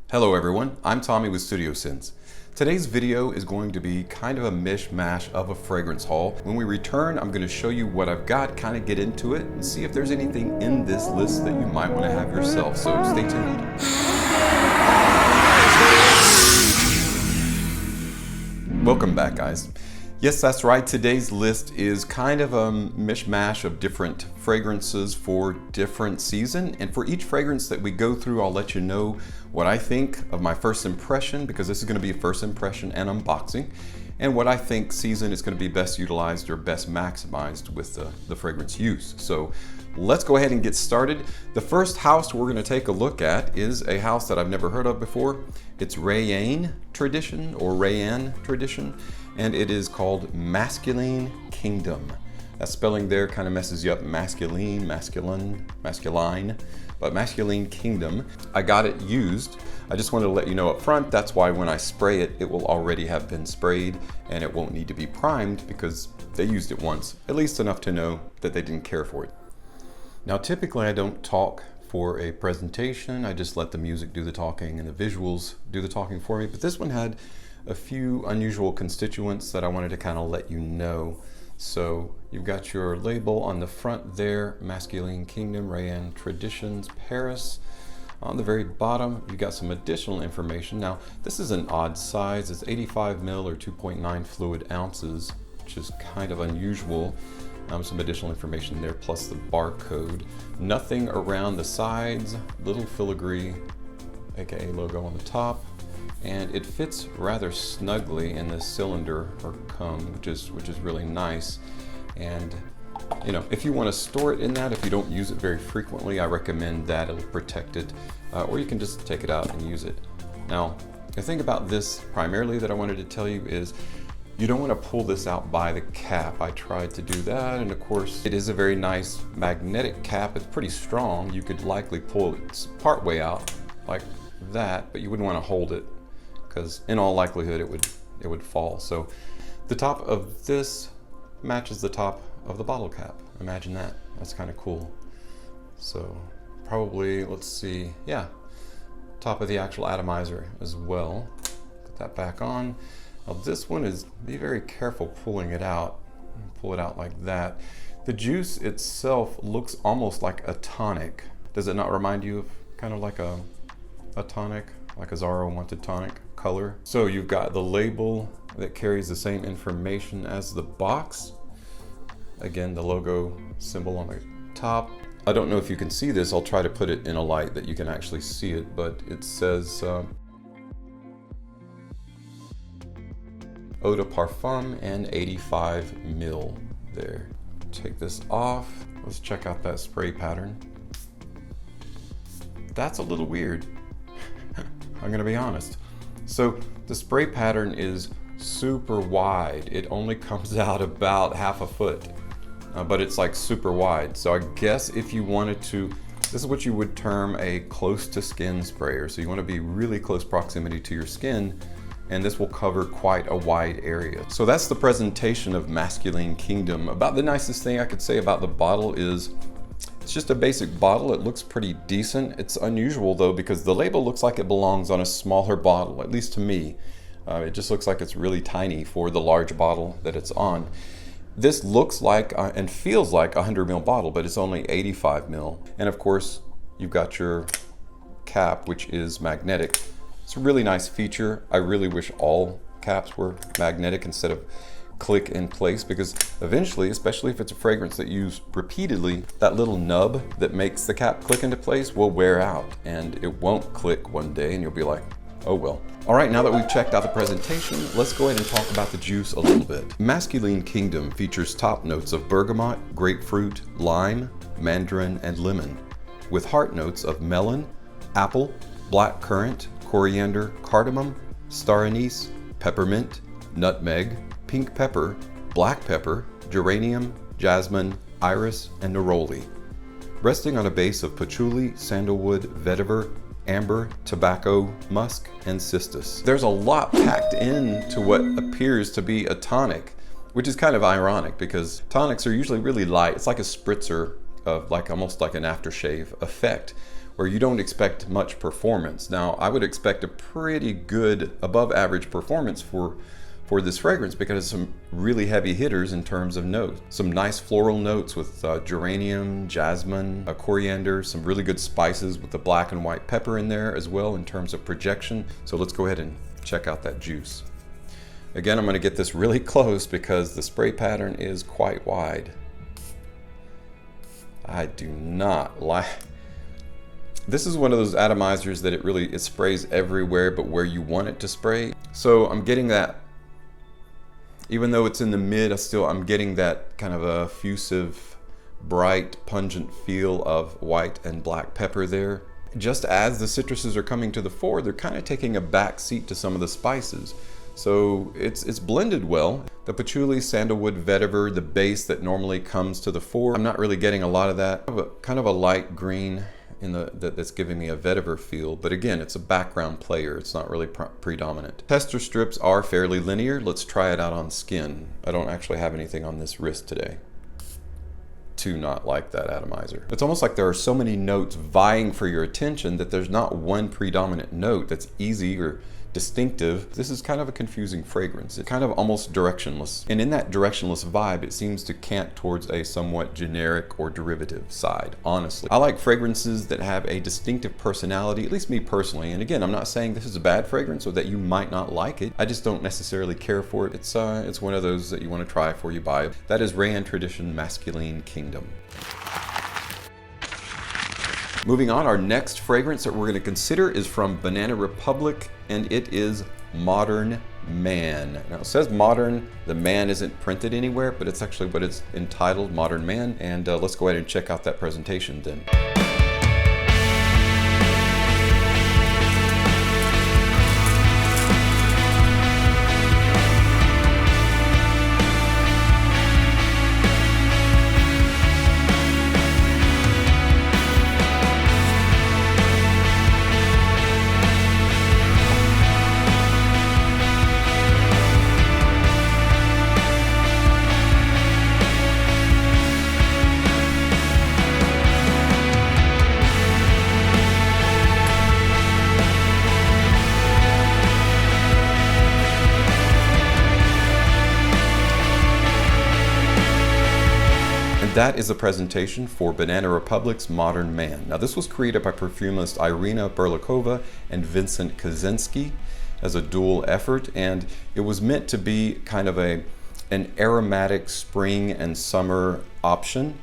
Hello everyone, I'm Tommy with Studio Sense. Today's video is going to be kind of a mishmash of a fragrance haul. When we return, I'm going to show you what I've got, kind of get into it, and see if there's anything in this list that you might want to have yourself, so stay tuned. Welcome back, guys. Yes, that's right. Today's list is kind of a mishmash of different fragrances for different season. And for each fragrance that we go through, I'll let you know what I think of my first impression, because this is going to be a first impression and unboxing, and what I think season is going to be best utilized or best maximized with the fragrance use. So let's go ahead and get started. The first house we're going to take a look at is a house that I've never heard of before. It's Reyane Tradition or Reyane Tradition, and it is called Masculine Kingdom. That spelling there kind of messes you up. Masculine, but Masculine Kingdom. I got it used. I just wanted to let you know up front, that's why when I spray it, it will already have been sprayed and it won't need to be primed because they used it once, at least enough to know that they didn't care for it. Now, typically I don't talk for a presentation. I just let the music do the talking and the visuals do the talking for me. But this one had a few unusual constituents that I wanted to kind of let you know. So you've got your label on the front there, Masculine Kingdom, Reyane Traditions, Paris. On the very bottom, you've got some additional information. Now, this is an odd size. It's 85 ml or 2.9 fluid ounces, which is kind of unusual. Some additional information there, plus the barcode. Nothing around the sides, little filigree, aka logo on the top. And it fits rather snugly in the cylinder or cone, which is really nice. And you know, if you want to store it in that, if you don't use it very frequently, I recommend that. It'll protect it, or you can just take it out and use it. Now, the thing about this primarily that I wanted to tell you is you don't want to pull this out by the cap. I tried to do that, and of course it is a very nice magnetic cap. It's pretty strong. You could likely pull it part way out like that, but you wouldn't want to hold it, because in all likelihood it would fall. So the top of this matches the top of the bottle cap. Imagine that. That's kind of cool. So probably, let's see, yeah, top of the actual atomizer as well. Put that back on. Now this one is, be very careful pulling it out. Pull it out like that. The juice itself looks almost like a tonic. Does it not remind you of kind of like a tonic, like a Zorro Wanted tonic color? So you've got the label that carries the same information as the box. Again, the logo symbol on the top. I don't know if you can see this. I'll try to put it in a light that you can actually see it, but it says Eau de Parfum and 85 ml there. Take this off. Let's check out that spray pattern. That's a little weird. I'm gonna be honest. So the spray pattern is super wide. It only comes out about half a foot, but it's like super wide. So I guess if you wanted to, this is what you would term a close to skin sprayer. So you want to be really close proximity to your skin, and this will cover quite a wide area. So that's the presentation of Masculine Kingdom. About the nicest thing I could say about the bottle is it's just a basic bottle. It looks pretty decent. It's unusual though, because the label looks like it belongs on a smaller bottle, at least to me. It just looks like it's really tiny for the large bottle that it's on. This looks like and feels like a 100 ml bottle, but it's only 85 ml. And of course, you've got your cap, which is magnetic. It's a really nice feature. I really wish all caps were magnetic instead of click in place, because eventually, especially if it's a fragrance that you use repeatedly, that little nub that makes the cap click into place will wear out and it won't click one day and you'll be like, oh well. All right, now that we've checked out the presentation, let's go ahead and talk about the juice a little bit. Masculine Kingdom features top notes of bergamot, grapefruit, lime, mandarin, and lemon, with heart notes of melon, apple, black currant, coriander, cardamom, star anise, peppermint, nutmeg, pink pepper, black pepper, geranium, jasmine, iris, and neroli, resting on a base of patchouli, sandalwood, vetiver, amber, tobacco, musk, and cistus. There's a lot packed into what appears to be a tonic, which is kind of ironic because tonics are usually really light. It's like a spritzer of like almost like an aftershave effect, where you don't expect much performance. Now, I would expect a pretty good above average performance for this fragrance because it's some really heavy hitters in terms of notes. Some nice floral notes with geranium, jasmine, coriander, some really good spices with the black and white pepper in there as well in terms of projection. So let's go ahead and check out that juice. Again, I'm going to get this really close because the spray pattern is quite wide. I do not like... This is one of those atomizers that it sprays everywhere but where you want it to spray. So I'm getting that, even though it's in the mid, I'm getting that kind of a effusive, bright, pungent feel of white and black pepper there. Just as the citruses are coming to the fore, they're kind of taking a back seat to some of the spices. So it's blended well. The patchouli, sandalwood, vetiver, the base that normally comes to the fore, I'm not really getting a lot of that. Kind of a light green that's giving me a vetiver feel, but again, it's a background player. It's not really predominant. Tester strips are fairly linear. Let's try it out on skin. I don't actually have anything on this wrist today. To not like that atomizer. It's almost like there are so many notes vying for your attention that there's not one predominant note that's easy or distinctive. This is kind of a confusing fragrance. It's kind of almost directionless. And in that directionless vibe, it seems to cant towards a somewhat generic or derivative side, honestly. I like fragrances that have a distinctive personality, at least me personally. And again, I'm not saying this is a bad fragrance or that you might not like it. I just don't necessarily care for it. It's one of those that you want to try before you buy. That is Reyane Tradition Masculine Kingdom. Moving on, our next fragrance that we're going to consider is from Banana Republic, and it is Modern Man. Now it says modern, the man isn't printed anywhere, but it's actually what it's entitled, Modern Man, and let's go ahead and check out that presentation then. That is a presentation for Banana Republic's Modern Man. Now this was created by perfumist Irina Berlikova and Vincent Kaczynski as a dual effort, and it was meant to be kind of an aromatic spring and summer option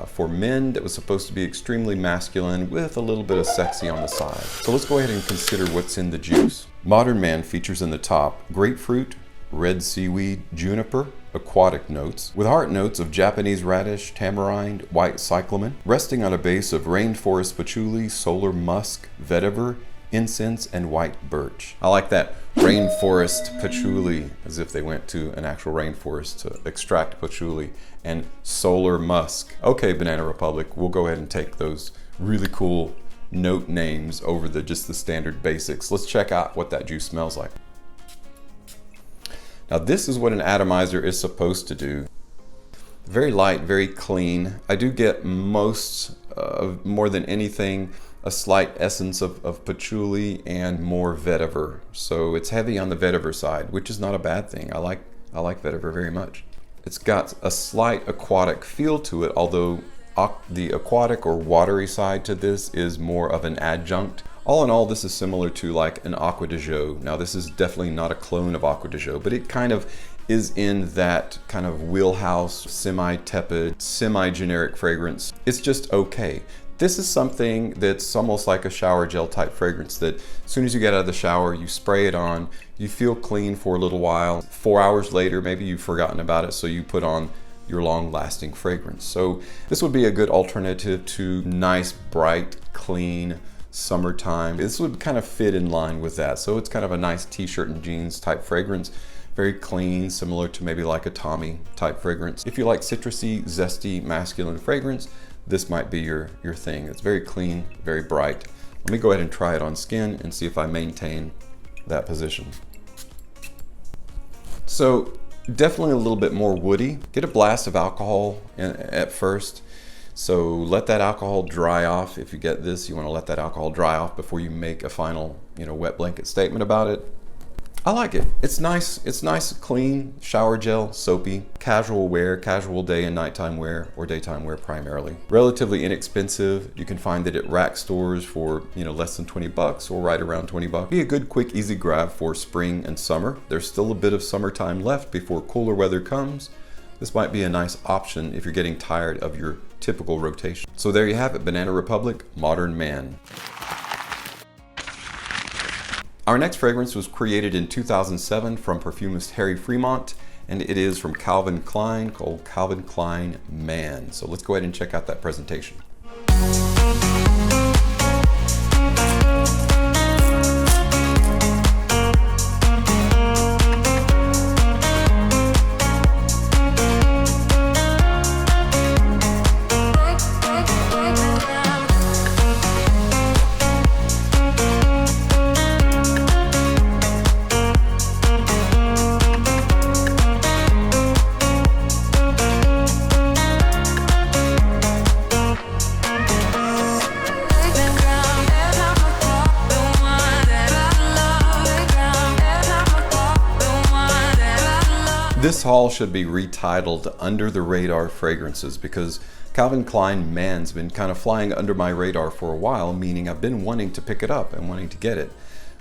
for men that was supposed to be extremely masculine with a little bit of sexy on the side. So let's go ahead and consider what's in the juice. Modern Man features in the top grapefruit, red seaweed, juniper, aquatic notes, with heart notes of Japanese radish, tamarind, white cyclamen, resting on a base of rainforest patchouli, solar musk, vetiver, incense, and white birch. I like that rainforest patchouli, as if they went to an actual rainforest to extract patchouli, and solar musk. Okay, Banana Republic, we'll go ahead and take those really cool note names over just the standard basics. Let's check out what that juice smells like. Now this is what an atomizer is supposed to do. Very light, very clean. I do get more than anything, a slight essence of patchouli and more vetiver. So it's heavy on the vetiver side, which is not a bad thing. I like vetiver very much. It's got a slight aquatic feel to it, although the aquatic or watery side to this is more of an adjunct. All in all, this is similar to like an Aqua de Jo. Now this is definitely not a clone of Aqua de Jo, but it kind of is in that kind of wheelhouse, semi-tepid, semi-generic fragrance. It's just okay. This is something that's almost like a shower gel type fragrance that as soon as you get out of the shower, you spray it on, you feel clean for a little while. 4 hours later, maybe you've forgotten about it, so you put on your long-lasting fragrance. So this would be a good alternative to nice, bright, clean, summertime. This would kind of fit in line with that. So it's kind of a nice t-shirt and jeans type fragrance. Very clean, similar to maybe like a Tommy type fragrance. If you like citrusy, zesty, masculine fragrance, this might be your thing. It's very clean, very bright. Let me go ahead and try it on skin and see if I maintain that position. So definitely a little bit more woody. Get a blast of alcohol at first. So let that alcohol dry off. If you get this, you want to let that alcohol dry off before you make a final, wet blanket statement about it. I like it. It's nice. It's nice, clean, shower gel, soapy, casual wear, casual day and nighttime wear, or daytime wear primarily. Relatively inexpensive. You can find it at rack stores for, less than 20 bucks or right around 20 bucks. Be a good, quick, easy grab for spring and summer. There's still a bit of summertime left before cooler weather comes. This might be a nice option if you're getting tired of your typical rotation. So there you have it, Banana Republic Modern Man. Our next fragrance was created in 2007 from perfumist Harry Fremont, and it is from Calvin Klein, called Calvin Klein Man. So let's go ahead and check out that presentation. This haul should be retitled Under the Radar Fragrances, because Calvin Klein Man's been kind of flying under my radar for a while, meaning I've been wanting to pick it up and wanting to get it,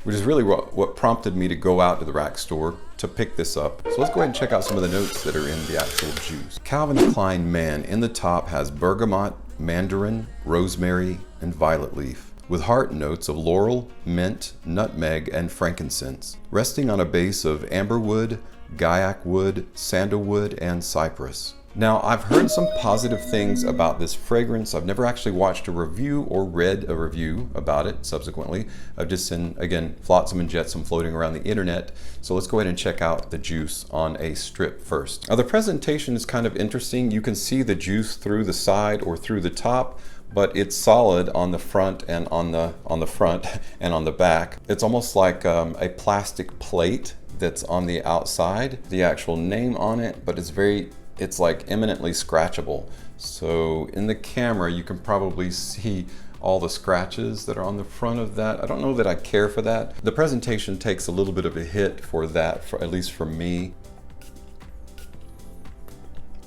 which is really what prompted me to go out to the rack store to pick this up. So let's go ahead and check out some of the notes that are in the actual juice. Calvin Klein Man in the top has bergamot, mandarin, rosemary, and violet leaf, with heart notes of laurel, mint, nutmeg, and frankincense, resting on a base of amberwood, guaiac wood, sandalwood, and cypress. Now, I've heard some positive things about this fragrance. I've never actually watched a review or read a review about it subsequently. I've just seen, again, flotsam and jetsam floating around the internet. So let's go ahead and check out the juice on a strip first. Now, the presentation is kind of interesting. You can see the juice through the side or through the top, but it's solid on the front and on the front and on the back. It's almost like a plastic plate that's on the outside, the actual name on it, but it's like eminently scratchable. So in the camera, you can probably see all the scratches that are on the front of that. I don't know that I care for that. The presentation takes a little bit of a hit for that, at least for me.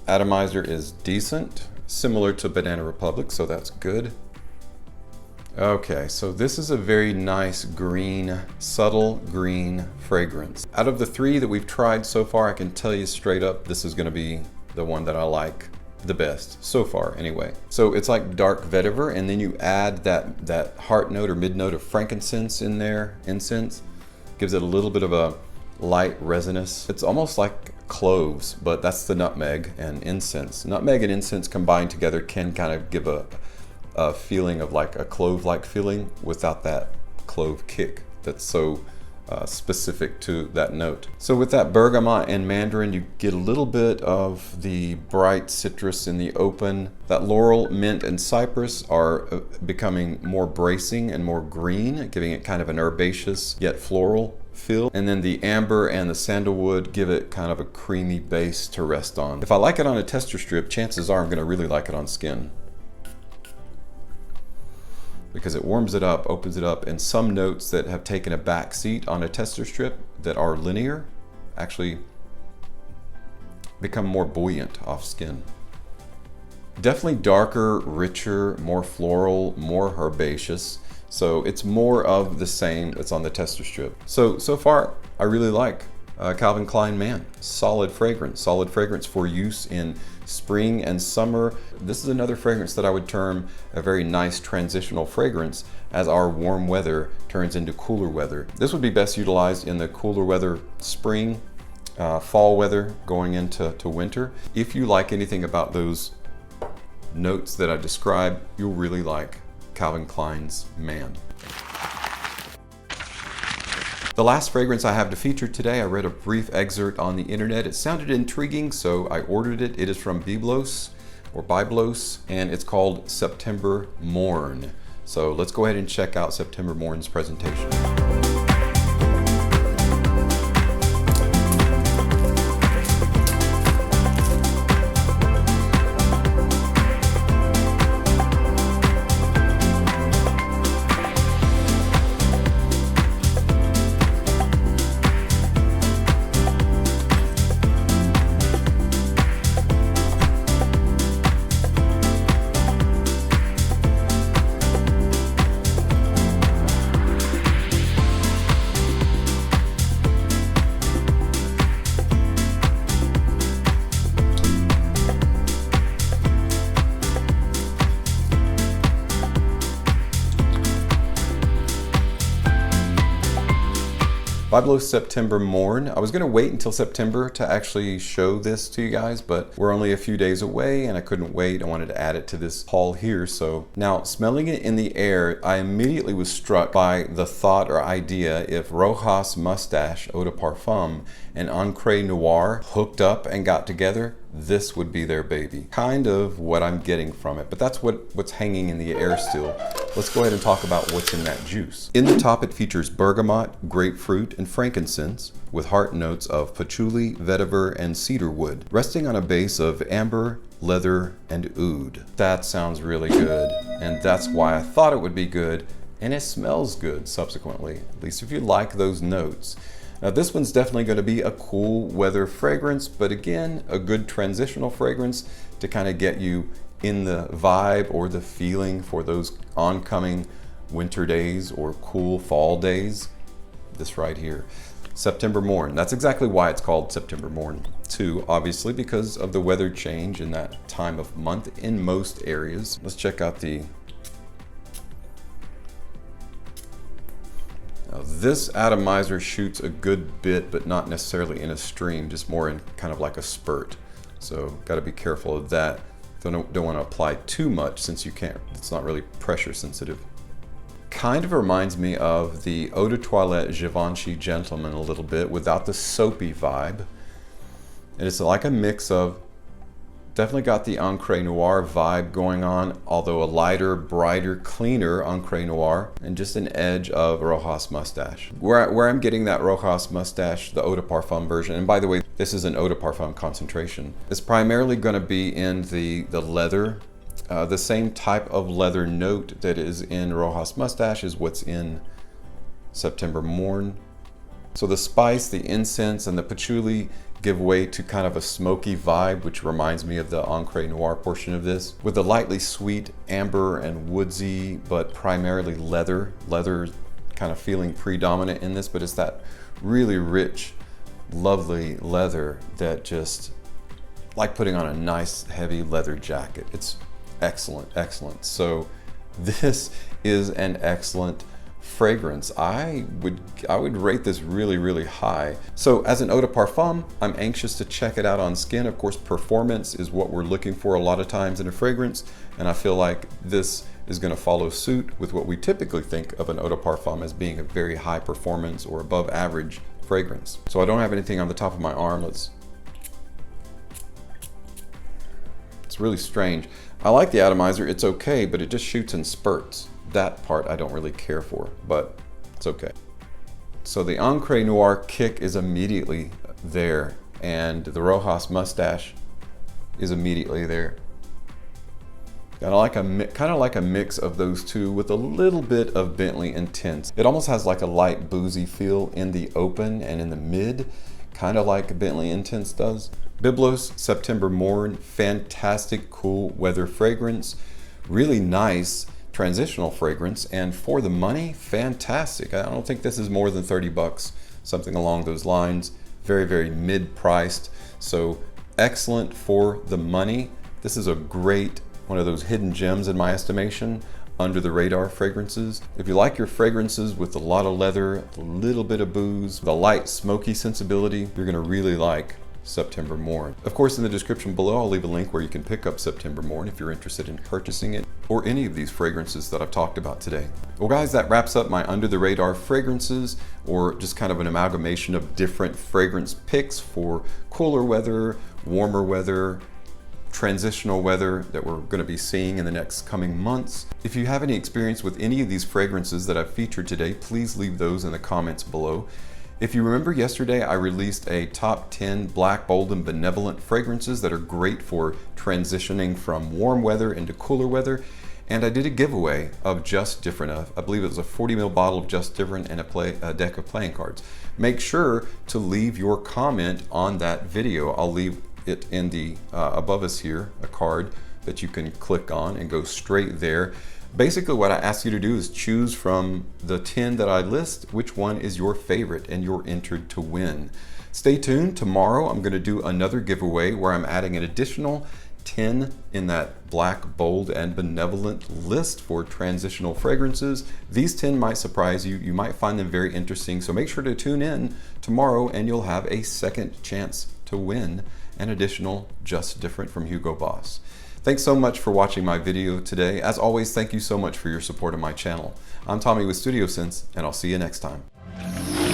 Atomizer is decent, similar to Banana Republic, so that's good. Okay, so this is a very nice green, subtle green fragrance. Out of the three that we've tried so far, I can tell you straight up, this is gonna be the one that I like the best, so far anyway. So it's like dark vetiver, and then you add that heart note or mid note of frankincense in there, incense. Gives it a little bit of a light resinous. It's almost like cloves, but that's the nutmeg and incense. Nutmeg and incense combined together can kind of give a feeling of like a clove-like feeling without that clove kick that's so specific to that note. So with that bergamot and mandarin, you get a little bit of the bright citrus in the open. That laurel, mint, and cypress are becoming more bracing and more green, giving it kind of an herbaceous yet floral feel. And then the amber and the sandalwood give it kind of a creamy base to rest on. If I like it on a tester strip, chances are I'm gonna really like it on skin, because it warms it up, opens it up, and some notes that have taken a back seat on a tester strip that are linear actually become more buoyant off skin. Definitely darker, richer, more floral, more herbaceous. So it's more of the same that's on the tester strip. So far, I really like Calvin Klein Man. Solid fragrance for use in spring and summer. This is another fragrance that I would term a very nice transitional fragrance as our warm weather turns into cooler weather. This would be best utilized in the cooler weather spring, fall weather going into winter. If you like anything about those notes that I described, you'll really like Calvin Klein's Man. The last fragrance I have to feature today, I read a brief excerpt on the internet. It sounded intriguing, so I ordered it. It is from Byblos+, and it's called September MORN. So let's go ahead and check out September MORN's presentation. Byblos September MORN. I was gonna wait until September to actually show this to you guys, but we're only a few days away and I couldn't wait. I wanted to add it to this haul here. So now, smelling it in the air, I immediately was struck by the thought or idea if Rojas Mustache Eau de Parfum and Encre Noir hooked up and got together, this would be their baby. Kind of what I'm getting from it, but that's what's hanging in the air still. Let's go ahead and talk about what's in that juice. In the top, it features bergamot, grapefruit, and frankincense with heart notes of patchouli, vetiver, and cedar wood, resting on a base of amber, leather, and oud. That sounds really good, and that's why I thought it would be good, and it smells good subsequently, at least if you like those notes. Now this one's definitely going to be a cool weather fragrance, but again, a good transitional fragrance to kind of get you in the vibe or the feeling for those oncoming winter days or cool fall days. This right here, September MORN. That's exactly why it's called September MORN too, obviously because of the weather change in that time of month in most areas. Let's check out the Now, this atomizer shoots a good bit, but not necessarily in a stream, just more in kind of like a spurt. So got to be careful of that. Don't want to apply too much since you can't, it's not really pressure sensitive. Kind of reminds me of the Eau de Toilette Givenchy Gentleman a little bit without the soapy vibe. And it's like a mix of, definitely got the Encre Noir vibe going on, although a lighter, brighter, cleaner Encre Noir, and just an edge of Rojas Mustache. Where I'm getting that Rojas Mustache, the Eau de Parfum version, and by the way, this is an Eau de Parfum concentration, it's primarily going to be in the leather. The same type of leather note that is in Rojas Mustache is what's in September MORN. So the spice, the incense, and the patchouli give way to kind of a smoky vibe, which reminds me of the Encre Noir portion of this, with a lightly sweet amber and woodsy, but primarily leather kind of feeling predominant in this, but it's that really rich, lovely leather that just like putting on a nice heavy leather jacket. It's excellent, excellent. So this is an excellent fragrance. I would rate this really, really high. So as an eau de parfum, I'm anxious to check it out on skin. Of course, performance is what we're looking for a lot of times in a fragrance, and I feel like this is going to follow suit with what we typically think of an eau de parfum as being a very high performance or above average fragrance. So I don't have anything on the top of my arm. It's really strange. I like the atomizer, it's okay, but it just shoots in spurts. That part I don't really care for, but it's okay. So the Encre Noir kick is immediately there, and the Rojas Mustache is immediately there. Kind of like a mix of those two with a little bit of Bentley Intense. It almost has like a light boozy feel in the open and in the mid, kind of like Bentley Intense does. Byblos September MORN, fantastic cool weather fragrance, really nice transitional fragrance, and for the money, fantastic. I don't think this is more than 30 bucks, something along those lines. Very, very mid-priced, so excellent for the money. This is a great, one of those hidden gems in my estimation, under the radar fragrances. If you like your fragrances with a lot of leather, a little bit of booze, the light smoky sensibility, you're gonna really like September MORN. Of course, in the description below, I'll leave a link where you can pick up September MORN if you're interested in purchasing it, or any of these fragrances that I've talked about today. Well guys, that wraps up my under the radar fragrances, or just kind of an amalgamation of different fragrance picks for cooler weather, warmer weather, transitional weather that we're going to be seeing in the next coming months. If you have any experience with any of these fragrances that I've featured today, please leave those in the comments below. If you remember yesterday, I released a top 10 black, bold, and benevolent fragrances that are great for transitioning from warm weather into cooler weather. And I did a giveaway of Just Different. I believe it was a 40 ml bottle of Just Different and a deck of playing cards. Make sure to leave your comment on that video. I'll leave it in the above us here, a card that you can click on and go straight there. Basically what I ask you to do is choose from the 10 that I list which one is your favorite, and you're entered to win. Stay tuned. Tomorrow I'm going to do another giveaway where I'm adding an additional 10 in that black, bold, and benevolent list for transitional fragrances. These 10 might surprise you. You might find them very interesting. So make sure to tune in tomorrow and you'll have a second chance to win an additional Just Different from Hugo Boss. Thanks so much for watching my video today. As always, thank you so much for your support of my channel. I'm Tommy with Studio Sense, and I'll see you next time.